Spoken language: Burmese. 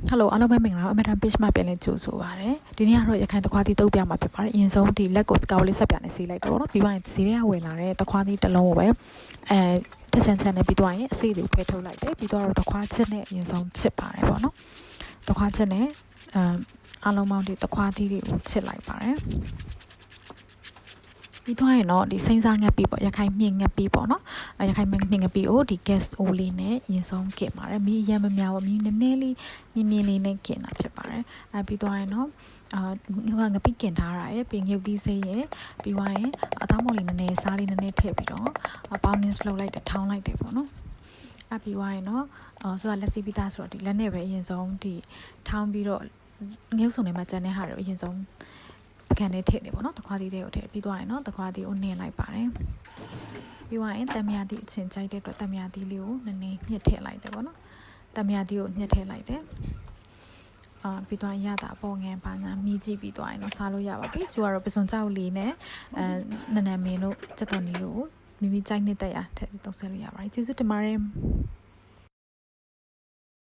Hello အားလုံးပဲမင်္ဂလာပါအမထန် page မှာပြန်လည်ကြိုဆိုပါရစေဒီနေ့ကတော့ရခိုင်တခွားသီးတုပ်ပြမှာဖြစ်ပါတယ်အရင်ဆုံးဒီလက်ကိုစကားလေးဆက်ပြနေစီလိုက်တော့เนาะပြီးသွားရင်ဈေးထဲကဝယ်လာတဲ့တခွားသီးတစ်လုံးကိုပဲတက်ဆန်ဆန်နဲ့ပြီးသွားရင်အစိတ်တွေဖယ်ထုတ်လိုက်တယ်ပြီးတော့တခွားချစ်နဲ့အရင်ဆုံးချစ်ပါတယ်ပေါ့နော်တခွားချစ်နဲ့အားလုံးပေါင်းဒီတခွားသီးတွေကိုချစ်လိုက်ပါတယ်ပြီးသွားရင်တော့ဒီစိမ့်စားငက်ပြီးပေါ့ရခိုင်မြင့်ငက်ပြီးပေါ့နော်ရခိုင်မြင့်ငက်ပြီးကိုဒီ gas အိုးလေးနဲ့အရင်ဆုံးကင်ပါတယ်မီးရမ်းမများဘူးမီးနည်းနည်းလေးမြင်းလေးနဲ့ကင်တာဖြစ်ပါတယ်ပြီးသွားရင်တော့ငပိကင်ထားတာရယ်ပြီးငုတ်သီးစိမ်းရယ်ပြီးသွားရင်အသားမော်လေးနည်းနည်းစားလေးနည်းနည်းထည့်ပြီးတော့ပေါင်းနင်းလှုပ်လိုက်တယ်ထောင်းလိုက်တယ်ပေါ့နော်ပြီးသွားရင်တော့ဆိုတာလက်စီပီတာဆိုတော့ဒီလက်နဲ့ပဲအရင်ဆုံးဒီထောင်းပြီးတော့ငုတ်စုံထဲမှာကျန်တဲ့ဟာတွေအရင်ဆုံးပကံနဲ့ထည့်နေပေါ့နော်တခွားသီးတွေကိုထည့်ပြီးသွားရင်တော့တခွားသီးကိုနင်းလိုက်ပါတယ်ပြီးသွားရင်တမယာသီးအချင်းကြိုက်တဲ့အတွက်တမယာသီးလေးကိုနည်းနည်းညှစ်ထည့်လိုက်တယ်ပေါ့နော်တမယာသီးကိုညှစ်ထည့်လိုက်တယ်ပြီးသွားရတာပေါ်ငန်းပါညာမြည်ကြည့်ပြီးသွားရင်တော့စားလို့ရပါပြီဆိုတော့ပစွန်ကြောက်လေးနဲ့နနမင်းတို့စက်တော်နီတို့မိမိကြိုက်နေတဲ့ရထည့်ပြီးသုံးဆလို့ရပါတယ်ကျေးဇူးတင်ပါတယ်